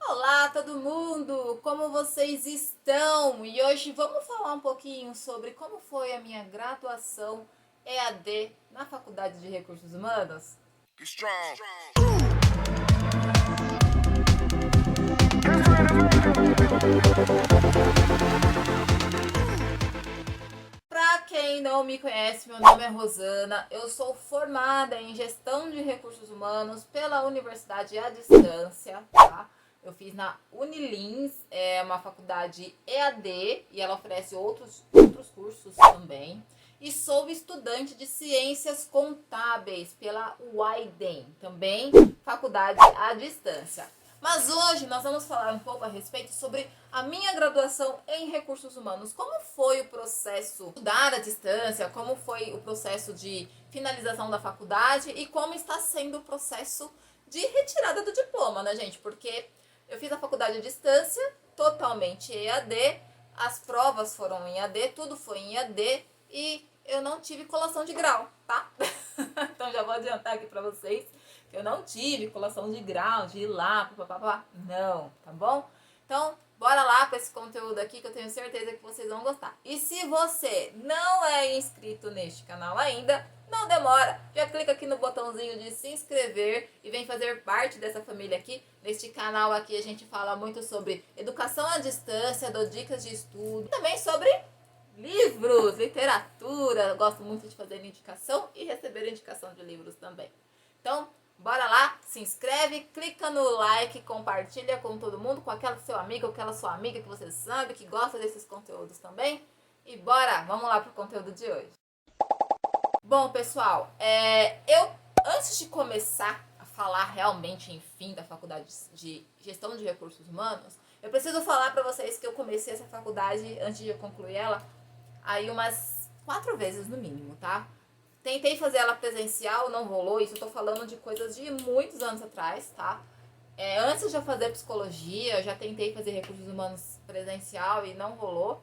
Olá, todo mundo! Como vocês estão? E hoje vamos falar um pouquinho sobre como foi a minha graduação EAD na Faculdade de Recursos Humanos. Be strong. Para quem não me conhece, meu nome é Rosana, eu sou formada em Gestão de Recursos Humanos pela Universidade à Distância, tá? Eu fiz na Unilins, é uma faculdade EAD e ela oferece outros cursos também. E sou estudante de Ciências Contábeis pela Widen, também faculdade à distância. Mas hoje nós vamos falar um pouco a respeito sobre a minha graduação em recursos humanos. Como foi o processo de estudar à distância, como foi o processo de finalização da faculdade e como está sendo o processo de retirada do diploma, né, gente? Porque eu fiz a faculdade à distância, totalmente EAD, as provas foram em EAD, tudo foi em EAD e eu não tive colação de grau, tá? Então já vou adiantar aqui pra vocês que eu não tive colação de grau, de ir lá, papapá, não, tá bom? Então, bora lá para esse conteúdo aqui que eu tenho certeza que vocês vão gostar. E se você não é inscrito neste canal ainda, não demora, já clica aqui no botãozinho de se inscrever e vem fazer parte dessa família aqui. Neste canal aqui a gente fala muito sobre educação à distância, dou dicas de estudo, e também sobre livros, literatura. Eu gosto muito de fazer indicação e receber indicação de livros também. Então, bora lá, se inscreve, clica no like, compartilha com todo mundo, com aquela seu amigo, aquela sua amiga que você sabe que gosta desses conteúdos também. E bora, vamos lá pro conteúdo de hoje. Bom, pessoal, eu antes de começar a falar realmente, enfim, da faculdade de Gestão de Recursos Humanos, eu preciso falar para vocês que eu comecei essa faculdade antes de eu concluir ela aí umas 4 vezes no mínimo, tá? Tentei fazer ela presencial, não rolou. Isso eu tô falando de coisas de muitos anos atrás, tá? Antes de eu fazer psicologia, eu já tentei fazer recursos humanos presencial e não rolou.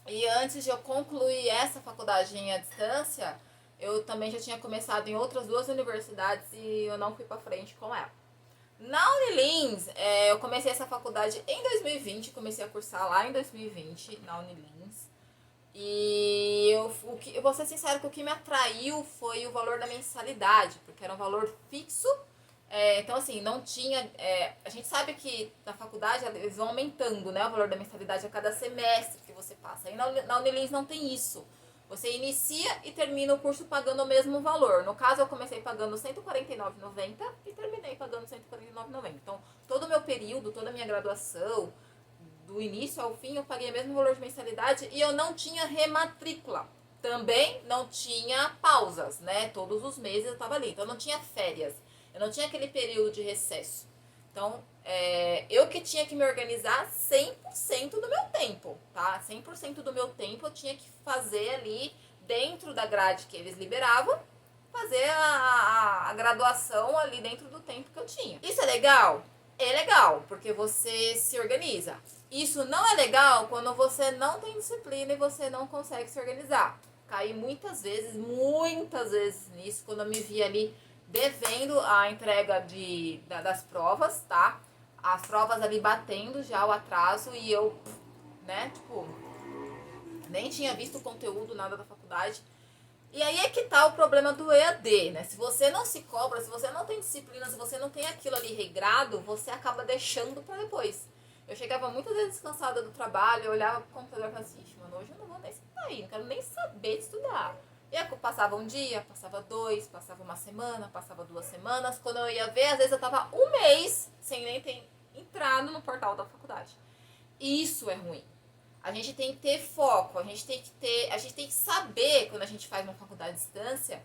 E antes de eu concluir essa faculdade à distância, eu também já tinha começado em outras 2 universidades e eu não fui pra frente com ela. Na Unilins, eu comecei essa faculdade em 2020, comecei a cursar lá em 2020, na Unilins. E eu vou ser sincero que o que me atraiu foi o valor da mensalidade, porque era um valor fixo. Então, assim, não tinha. A gente sabe que na faculdade eles vão aumentando, né, o valor da mensalidade a cada semestre que você passa. E na Unilins não tem isso. Você inicia e termina o curso pagando o mesmo valor. No caso, eu comecei pagando R$ 149,90 e terminei pagando R$ 149,90. Então, todo o meu período, toda a minha graduação, do início ao fim, eu paguei o mesmo valor de mensalidade e eu não tinha rematrícula. Também não tinha pausas, né? Todos os meses eu estava ali. Então, eu não tinha férias. Eu não tinha aquele período de recesso. Então, eu que tinha que me organizar 100% do meu tempo, tá? 100% do meu tempo eu tinha que fazer ali, dentro da grade que eles liberavam, fazer a graduação ali dentro do tempo que eu tinha. Isso é legal? É legal, porque você se organiza. Isso não é legal quando você não tem disciplina e você não consegue se organizar. Caí muitas vezes nisso, quando eu me vi ali devendo a entrega das provas, tá? As provas ali batendo já o atraso e eu, né, tipo, nem tinha visto o conteúdo, nada da faculdade. E aí é que tá o problema do EAD, né? Se você não se cobra, se você não tem disciplina, se você não tem aquilo ali regrado, você acaba deixando pra depois. Eu chegava muitas vezes cansada do trabalho, eu olhava pro computador e falava assim, mano, hoje eu não vou nem sentar aí, não quero nem saber de estudar. E aí passava um dia, passava 2, passava uma semana, passava 2 semanas. Quando eu ia ver, às vezes eu tava um mês sem nem ter entrado no portal da faculdade. E isso é ruim. A gente tem que ter foco, a gente tem que saber, quando a gente faz uma faculdade à distância,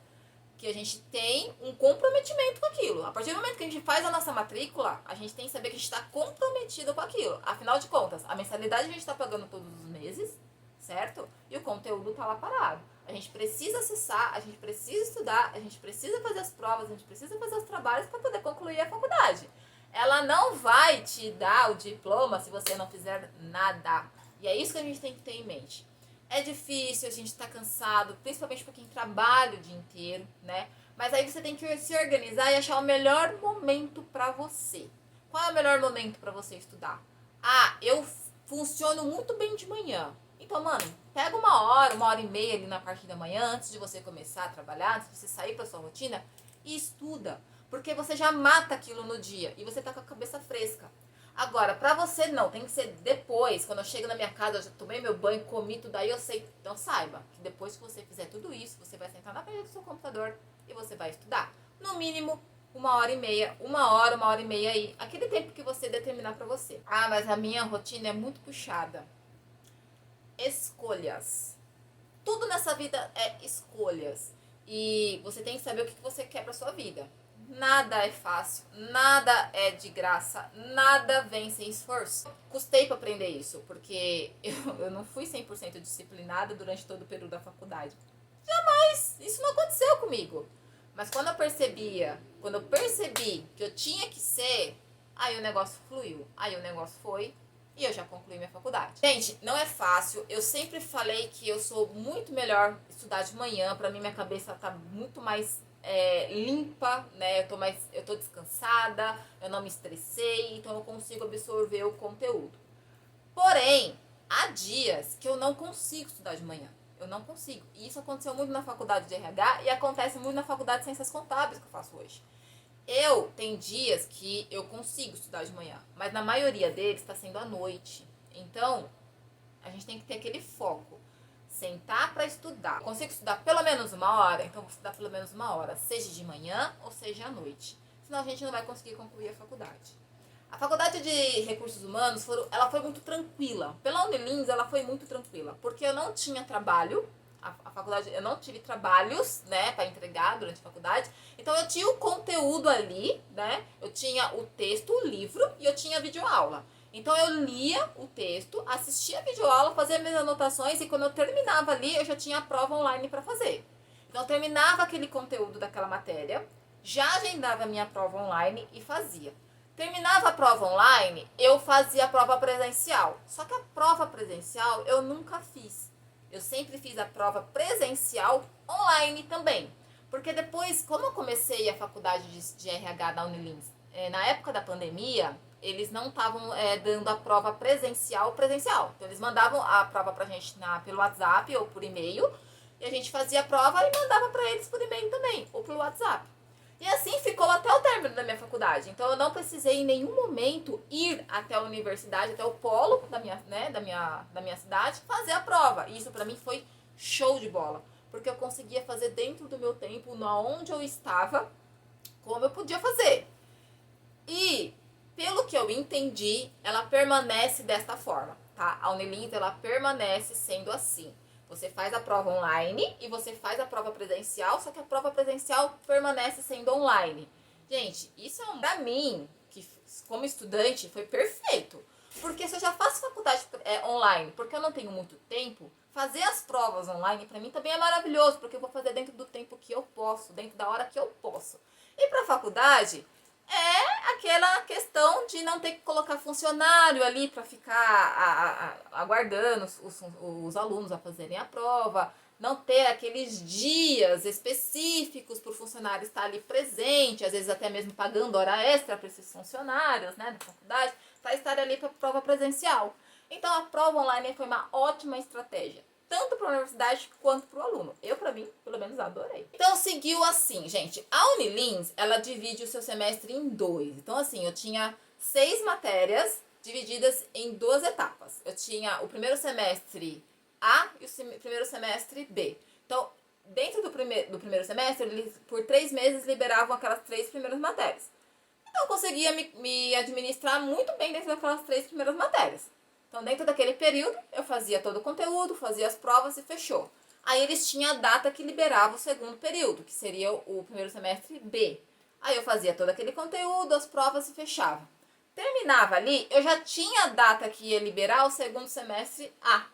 que a gente tem um comprometimento com aquilo. A partir do momento que a gente faz a nossa matrícula, a gente tem que saber que a gente está comprometido com aquilo. Afinal de contas, a mensalidade a gente está pagando todos os meses, certo? E o conteúdo está lá parado. A gente precisa acessar, a gente precisa estudar, a gente precisa fazer as provas, a gente precisa fazer os trabalhos para poder concluir a faculdade. Ela não vai te dar o diploma se você não fizer nada. E é isso que a gente tem que ter em mente. É difícil, a gente tá cansado, principalmente para quem trabalha o dia inteiro, né? Mas aí você tem que se organizar e achar o melhor momento para você. Qual é o melhor momento para você estudar? Ah, eu funciono muito bem de manhã. Então, mano, pega uma hora e meia ali na parte da manhã, antes de você começar a trabalhar, antes de você sair para sua rotina, e estuda. Porque você já mata aquilo no dia e você tá com a cabeça fresca. Agora, pra você não, tem que ser depois. Quando eu chego na minha casa, eu já tomei meu banho, comi tudo aí, eu sei. Então saiba que depois que você fizer tudo isso, você vai sentar na frente do seu computador e você vai estudar. No mínimo, uma hora e meia aí. Aquele tempo que você determinar pra você. Ah, mas a minha rotina é muito puxada. Escolhas. Tudo nessa vida é escolhas. E você tem que saber o que você quer pra sua vida. Nada é fácil, nada é de graça, nada vem sem esforço. Custei para aprender isso, porque eu não fui 100% disciplinada durante todo o período da faculdade. Jamais! Isso não aconteceu comigo. Mas quando eu percebi que eu tinha que ser, aí o negócio fluiu, aí o negócio foi e eu já concluí minha faculdade. Gente, não é fácil. Eu sempre falei que eu sou muito melhor estudar de manhã. Pra mim, minha cabeça tá muito mais limpa, né? Eu tô descansada, eu não me estressei, então eu consigo absorver o conteúdo. Porém, há dias que eu não consigo estudar de manhã. Eu não consigo. E isso aconteceu muito na faculdade de RH e acontece muito na faculdade de Ciências Contábeis que eu faço hoje. Tem dias que eu consigo estudar de manhã, mas na maioria deles está sendo à noite. Então, a gente tem que ter aquele foco. Sentar para estudar. Eu consigo estudar pelo menos uma hora, então vou estudar pelo menos uma hora, seja de manhã ou seja à noite. Senão a gente não vai conseguir concluir a faculdade. A faculdade de recursos humanos, ela foi muito tranquila. Pela Unilins, ela foi muito tranquila, porque eu não tinha trabalho. A faculdade, eu não tive trabalhos, né, para entregar durante a faculdade. Então eu tinha o conteúdo ali, né? Eu tinha o texto, o livro e eu tinha a videoaula. Então eu lia o texto, assistia a videoaula, fazia minhas anotações e quando eu terminava ali, eu já tinha a prova online para fazer. Então eu terminava aquele conteúdo daquela matéria, já agendava a minha prova online e fazia. Terminava a prova online, eu fazia a prova presencial. Só que a prova presencial eu nunca fiz. Eu sempre fiz a prova presencial online também. Porque depois, como eu comecei a faculdade de RH da Unilins, na época da pandemia, eles não estavam dando a prova presencial. Então, eles mandavam a prova pra gente pelo WhatsApp ou por e-mail. E a gente fazia a prova e mandava pra eles por e-mail também, ou pelo WhatsApp. E assim ficou até o término da minha faculdade. Então eu não precisei em nenhum momento ir até a universidade, até o polo da minha cidade, fazer a prova. E isso pra mim foi show de bola. Porque eu conseguia fazer dentro do meu tempo, onde eu estava, como eu podia fazer. E, pelo que eu entendi, ela permanece desta forma, tá? A Unilins, ela permanece sendo assim. Você faz a prova online e você faz a prova presencial, só que a prova presencial permanece sendo online. Gente, isso pra mim, que como estudante, foi perfeito. Porque se eu já faço faculdade online, porque eu não tenho muito tempo, fazer as provas online pra mim também é maravilhoso, porque eu vou fazer dentro do tempo que eu posso, dentro da hora que eu posso. E pra faculdade, é aquela questão de não ter que colocar funcionário ali para ficar aguardando os alunos a fazerem a prova, não ter aqueles dias específicos para o funcionário estar ali presente, às vezes até mesmo pagando hora extra para esses funcionários, né, da faculdade, para estar ali para a prova presencial. Então a prova online foi uma ótima estratégia, tanto para a universidade quanto para o aluno. Eu, para mim, pelo menos, adorei. Então, seguiu assim, gente. A Unilins, ela divide o seu semestre em dois. Então, assim, eu tinha 6 matérias divididas em 2 etapas. Eu tinha o primeiro semestre A e o primeiro semestre B. Então, dentro do primeiro semestre, eles, por 3 meses, liberavam aquelas 3 primeiras matérias. Então, eu conseguia me administrar muito bem dentro daquelas 3 primeiras matérias. Então, dentro daquele período, eu fazia todo o conteúdo, fazia as provas e fechou. Aí eles tinham a data que liberava o segundo período, que seria o primeiro semestre B. Aí eu fazia todo aquele conteúdo, as provas e fechava. Terminava ali, eu já tinha a data que ia liberar o segundo semestre A,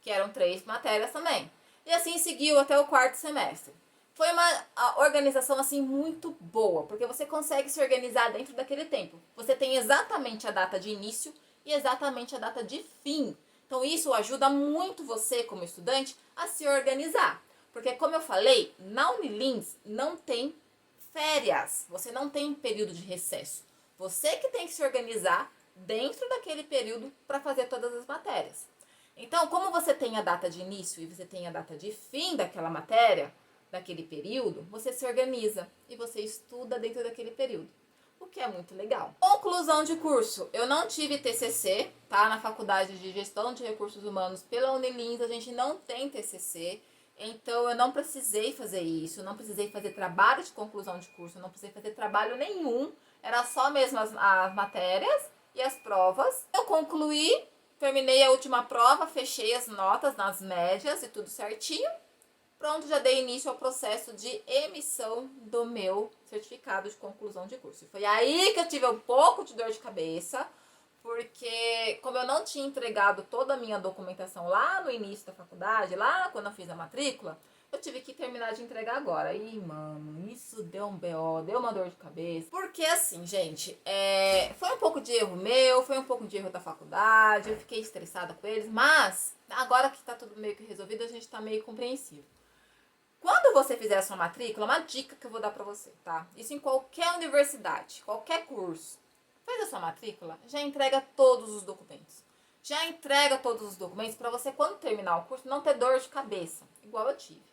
que eram 3 matérias também. E assim seguiu até o quarto semestre. Foi uma organização assim muito boa, porque você consegue se organizar dentro daquele tempo. Você tem exatamente a data de início e exatamente a data de fim. Então isso ajuda muito você, como estudante, a se organizar. Porque, como eu falei, na Unilins não tem férias. Você não tem período de recesso. Você que tem que se organizar dentro daquele período para fazer todas as matérias. Então, como você tem a data de início e você tem a data de fim daquela matéria, daquele período, você se organiza e você estuda dentro daquele período, o que é muito legal. Conclusão de curso. Eu não tive TCC, tá? Na Faculdade de Gestão de Recursos Humanos pela Unilins, a gente não tem TCC. Então, eu não precisei fazer isso, não precisei fazer trabalho de conclusão de curso, não precisei fazer trabalho nenhum. Era só mesmo as matérias e as provas. Eu concluí, terminei a última prova, fechei as notas nas médias e tudo certinho. Pronto, já dei início ao processo de emissão do meu certificado de conclusão de curso. Foi aí que eu tive um pouco de dor de cabeça, porque como eu não tinha entregado toda a minha documentação lá no início da faculdade, lá quando eu fiz a matrícula, eu tive que terminar de entregar agora. E, mano, isso deu um BO, deu uma dor de cabeça. Porque assim, gente, foi um pouco de erro meu, foi um pouco de erro da faculdade, eu fiquei estressada com eles, mas agora que tá tudo meio que resolvido, a gente tá meio compreensivo. Quando você fizer a sua matrícula, uma dica que eu vou dar pra você, tá? Isso em qualquer universidade, qualquer curso. Fez a sua matrícula, já entrega todos os documentos. Já entrega todos os documentos pra você, quando terminar o curso, não ter dor de cabeça, igual eu tive.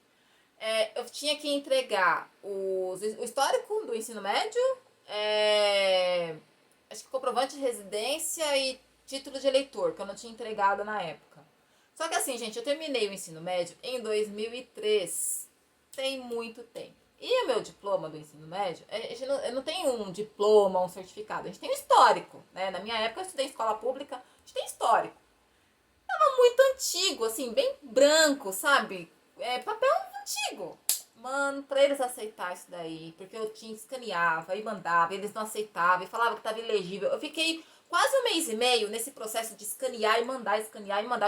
Eu tinha que entregar o histórico do ensino médio, acho que comprovante de residência e título de eleitor, que eu não tinha entregado na época. Só que assim, gente, eu terminei o ensino médio em 2003. Tem muito tempo. E o meu diploma do ensino médio, eu não tenho um diploma, um certificado, a gente tem um histórico, né? Na minha época eu estudei em escola pública, a gente tem histórico. Tava muito antigo, assim, bem branco, sabe? Papel antigo. Mano, pra eles aceitar isso daí, porque eu tinha escaneava e mandava, e eles não aceitavam, e falavam que tava ilegível. Eu fiquei quase um mês e meio nesse processo de escanear e mandar.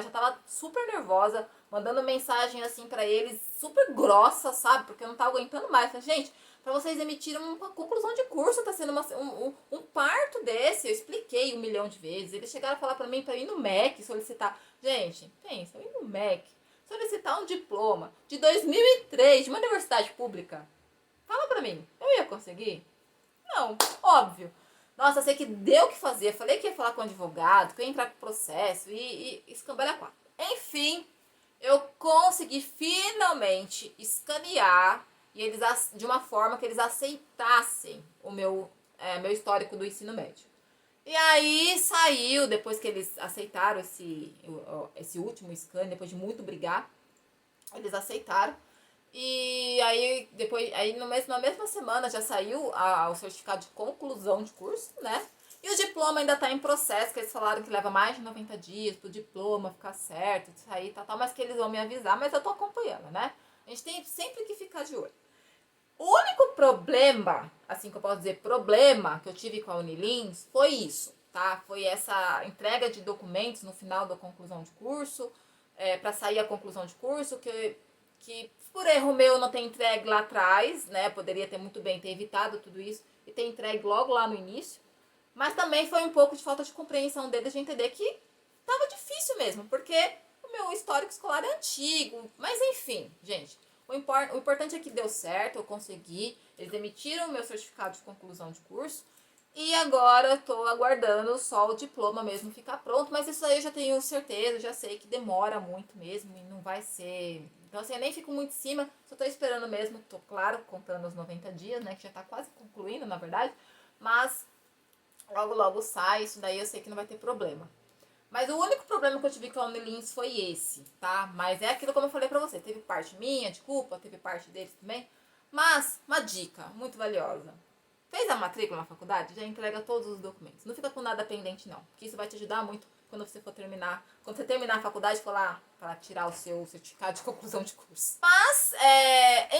Já tava super nervosa, mandando mensagem assim pra eles, super grossa, sabe? Porque eu não tava aguentando mais. Falei, gente, pra vocês emitirem uma conclusão de curso, tá sendo um parto desse. Eu expliquei 1 milhão de vezes. Eles chegaram a falar pra mim pra ir no MEC solicitar. Gente, pensa, eu ir no MEC solicitar um diploma de 2003 de uma universidade pública. Fala pra mim, eu ia conseguir? Não, óbvio. Nossa, eu sei que deu o que fazer. Falei que ia falar com o advogado, que ia entrar com o processo e escambelha quatro. Enfim, eu consegui finalmente escanear e eles de uma forma que eles aceitassem o meu histórico do ensino médio. E aí saiu, depois que eles aceitaram esse último scan, depois de muito brigar, eles aceitaram. E aí, depois, na mesma semana já saiu o certificado de conclusão de curso, né? E o diploma ainda está em processo, que eles falaram que leva mais de 90 dias pro diploma ficar certo, isso aí, tal, mas que eles vão me avisar, mas eu tô acompanhando, né? A gente tem sempre que ficar de olho. O único problema, assim que eu posso dizer, problema que eu tive com a Unilins foi isso, tá? Foi essa entrega de documentos no final da conclusão de curso, para sair a conclusão de curso, que por erro meu eu não ter entregue lá atrás, né? Poderia ter muito bem ter evitado tudo isso e ter entregue logo lá no início. Mas também foi um pouco de falta de compreensão deles de entender que tava difícil mesmo, porque o meu histórico escolar é antigo. Mas enfim, gente, o importante é que deu certo, eu consegui. Eles emitiram o meu certificado de conclusão de curso. E agora eu tô aguardando só o diploma mesmo ficar pronto. Mas isso aí eu já tenho certeza, já sei que demora muito mesmo e não vai ser. Então assim, eu nem fico muito em cima, só tô esperando mesmo, tô claro, contando os 90 dias, né? Que já tá quase concluindo, na verdade. Mas logo logo sai, isso daí eu sei que não vai ter problema. Mas o único problema que eu tive com a Unilins foi esse, tá? Mas é aquilo como eu falei pra você, teve parte minha de culpa, teve parte deles também. Mas, uma dica muito valiosa. Fez a matrícula na faculdade? Já entrega todos os documentos. Não fica com nada pendente, não. Porque isso vai te ajudar muito quando você for terminar. Quando você terminar a faculdade, for lá para tirar o seu certificado de conclusão de curso. Mas,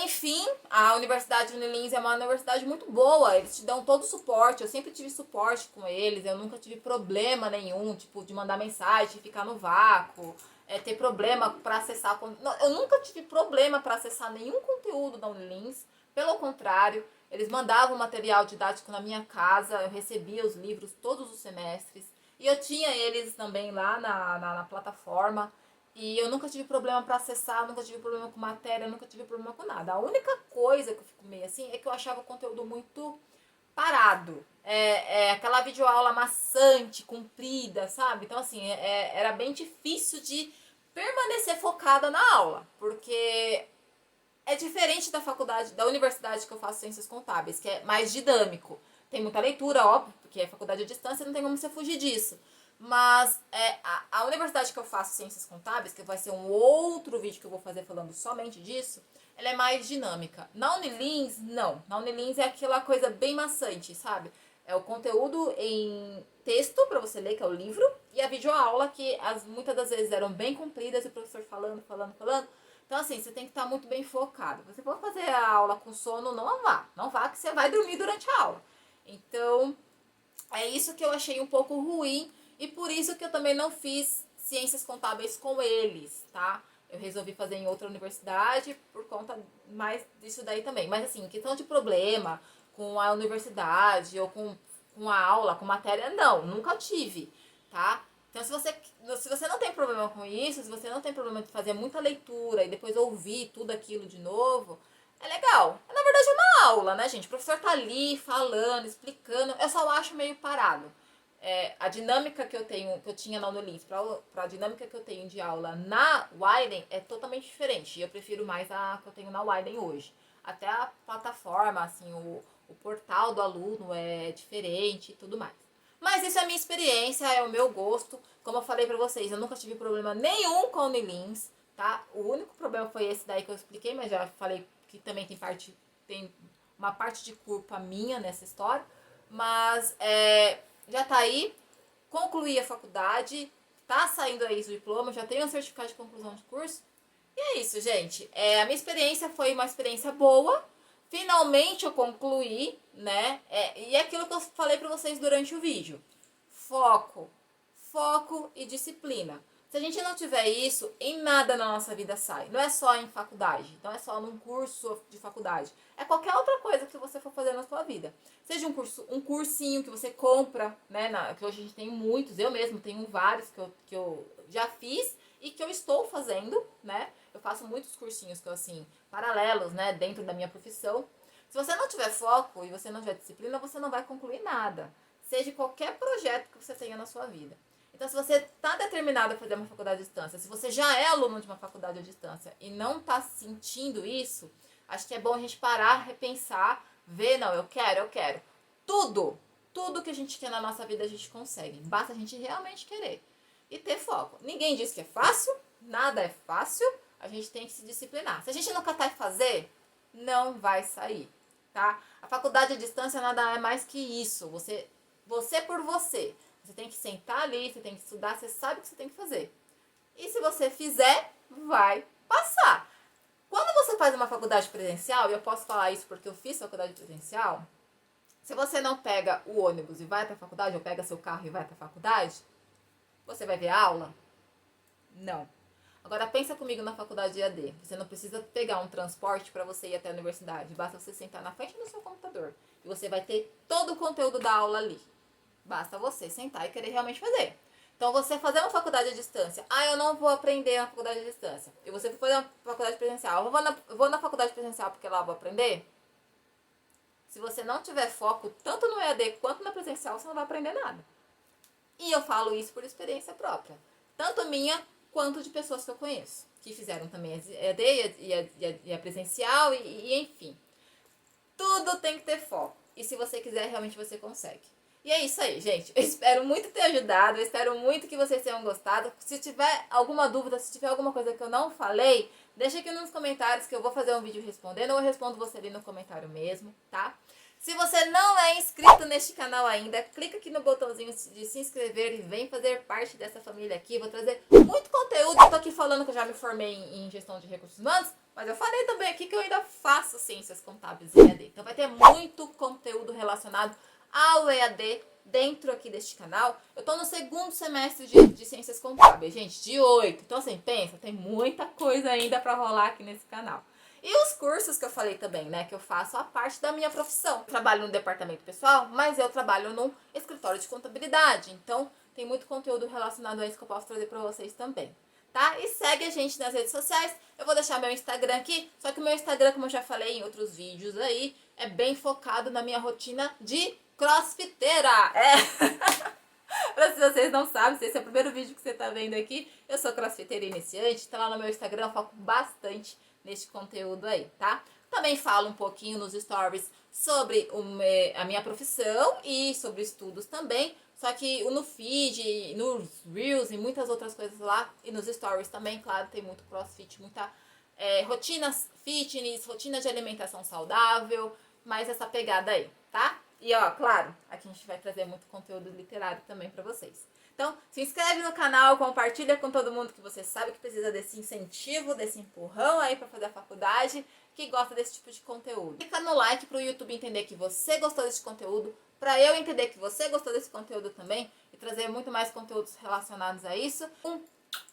enfim, a Universidade Unilins é uma universidade muito boa. Eles te dão todo o suporte. Eu sempre tive suporte com eles. Eu nunca tive problema nenhum, tipo, de mandar mensagem, de ficar no vácuo. Ter problema para acessar. Eu nunca tive problema para acessar nenhum conteúdo da Unilins. Pelo contrário, eles mandavam material didático na minha casa, eu recebia os livros todos os semestres. E eu tinha eles também lá na plataforma. E eu nunca tive problema para acessar, nunca tive problema com matéria, nunca tive problema com nada. A única coisa que eu fico meio assim é que eu achava o conteúdo muito parado. É aquela videoaula maçante, comprida, sabe? Então, assim, era bem difícil de permanecer focada na aula, porque é diferente da faculdade, da universidade que eu faço ciências contábeis, que é mais dinâmico. Tem muita leitura, óbvio, porque é faculdade à distância, não tem como você fugir disso. Mas a universidade que eu faço ciências contábeis, que vai ser um outro vídeo que eu vou fazer falando somente disso, ela é mais dinâmica. Na Unilins, não. Na Unilins é aquela coisa bem maçante, sabe? É o conteúdo em texto para você ler, que é o livro, e a videoaula, que muitas das vezes eram bem compridas, e o professor falando. Então, assim, você tem que estar muito bem focado. Você pode fazer a aula com sono, não vá. Não vá, que você vai dormir durante a aula. Então, é isso que eu achei um pouco ruim. E por isso que eu também não fiz ciências contábeis com eles, tá? Eu resolvi fazer em outra universidade por conta mais disso daí também. Mas, assim, questão de problema com a universidade ou com a aula, com matéria, não. Nunca tive, tá? Então, se você não tem problema com isso, se você não tem problema de fazer muita leitura e depois ouvir tudo aquilo de novo, é legal. Na verdade, é uma aula, né, gente? O professor tá ali falando, explicando. Eu só acho meio parado. A dinâmica que eu tinha na Unilins para a dinâmica que eu tenho de aula na Widen é totalmente diferente. E eu prefiro mais a que eu tenho na Widen hoje. Até a plataforma, assim, o portal do aluno é diferente e tudo mais. Mas isso é a minha experiência, é o meu gosto. Como eu falei pra vocês, eu nunca tive problema nenhum com a Unilins, tá? O único problema foi esse daí que eu expliquei, mas já falei que também tem uma parte de culpa minha nessa história. Mas já tá aí, concluí a faculdade, tá saindo aí o diploma, já tenho um certificado de conclusão de curso. E é isso, gente. A minha experiência foi uma experiência boa. Finalmente eu concluí, né? E é aquilo que eu falei pra vocês durante o vídeo. Foco. Foco e disciplina. Se a gente não tiver isso, em nada na nossa vida sai. Não é só em faculdade, não é só num curso de faculdade. É qualquer outra coisa que você for fazer na sua vida. Seja um cursinho que você compra, né? Que hoje a gente tem muitos, eu mesmo tenho vários que eu já fiz e que eu estou fazendo, né? Eu faço muitos cursinhos que eu, assim, paralelos, né? Dentro da minha profissão. Se você não tiver foco e você não tiver disciplina, você não vai concluir nada. Seja qualquer projeto que você tenha na sua vida. Então, se você está determinado a fazer uma faculdade à distância, se você já é aluno de uma faculdade à distância e não está sentindo isso, acho que é bom a gente parar, repensar, ver, não, eu quero. Tudo que a gente quer na nossa vida a gente consegue. Basta a gente realmente querer e ter foco. Ninguém diz que é fácil, nada é fácil, a gente tem que se disciplinar. Se a gente não catar e fazer, não vai sair, tá? A faculdade à distância nada é mais que isso, você por você. Você tem que sentar ali, você tem que estudar, você sabe o que você tem que fazer. E se você fizer, vai passar. Quando você faz uma faculdade presencial, e eu posso falar isso porque eu fiz faculdade presencial, se você não pega o ônibus e vai até a faculdade, ou pega seu carro e vai até a faculdade, você vai ver a aula? Não. Agora pensa comigo na faculdade de EAD. Você não precisa pegar um transporte para você ir até a universidade. Basta você sentar na frente do seu computador. E você vai ter todo o conteúdo da aula ali. Basta você sentar e querer realmente fazer. Então, você fazer uma faculdade à distância. Eu não vou aprender na faculdade à distância. E você for fazer uma faculdade presencial. Eu vou na faculdade presencial porque lá eu vou aprender. Se você não tiver foco tanto no EAD quanto na presencial, você não vai aprender nada. E eu falo isso por experiência própria. Tanto minha quanto de pessoas que eu conheço. Que fizeram também a EAD e a presencial e enfim. Tudo tem que ter foco. E se você quiser, realmente você consegue. E é isso aí, gente. Eu espero muito ter ajudado. Eu espero muito que vocês tenham gostado. Se tiver alguma dúvida, se tiver alguma coisa que eu não falei, deixa aqui nos comentários que eu vou fazer um vídeo respondendo. Ou eu respondo você ali no comentário mesmo, tá? Se você não é inscrito neste canal ainda, clica aqui no botãozinho de se inscrever e vem fazer parte dessa família aqui. Vou trazer muito conteúdo. Eu tô aqui falando que eu já me formei em gestão de recursos humanos, mas eu falei também aqui que eu ainda faço ciências contábeis e EAD. Então vai ter muito conteúdo relacionado ao EAD dentro aqui deste canal. Eu tô no segundo semestre de ciências contábeis, gente, de 8. Então assim, pensa, tem muita coisa ainda pra rolar aqui nesse canal. E os cursos que eu falei também, né, que eu faço a parte da minha profissão. Eu trabalho no departamento pessoal, mas eu trabalho num escritório de contabilidade. Então tem muito conteúdo relacionado a isso que eu posso trazer pra vocês também. Tá? E segue a gente nas redes sociais. Eu vou deixar meu Instagram aqui, só que o meu Instagram, como eu já falei em outros vídeos aí, é bem focado na minha rotina de crossfiteira. Se vocês não sabem, se esse é o primeiro vídeo que você tá vendo aqui, eu sou crossfiteira iniciante, tá lá no meu Instagram, eu foco bastante nesse conteúdo aí, tá? Também falo um pouquinho nos stories sobre a minha profissão e sobre estudos também, só que no feed, nos reels e muitas outras coisas lá, e nos stories também, claro, tem muito crossfit, muita rotinas fitness, rotina de alimentação saudável, mais essa pegada aí, tá? E ó, claro, aqui a gente vai trazer muito conteúdo literário também pra vocês. Então, se inscreve no canal, compartilha com todo mundo que você sabe que precisa desse incentivo, desse empurrão aí pra fazer a faculdade, que gosta desse tipo de conteúdo. Clica no like pro YouTube entender que você gostou desse conteúdo, pra eu entender que você gostou desse conteúdo também e trazer muito mais conteúdos relacionados a isso. Um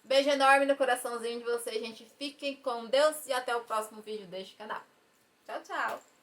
beijo enorme no coraçãozinho de vocês, gente. Fiquem com Deus e até o próximo vídeo deste canal. Tchau, tchau!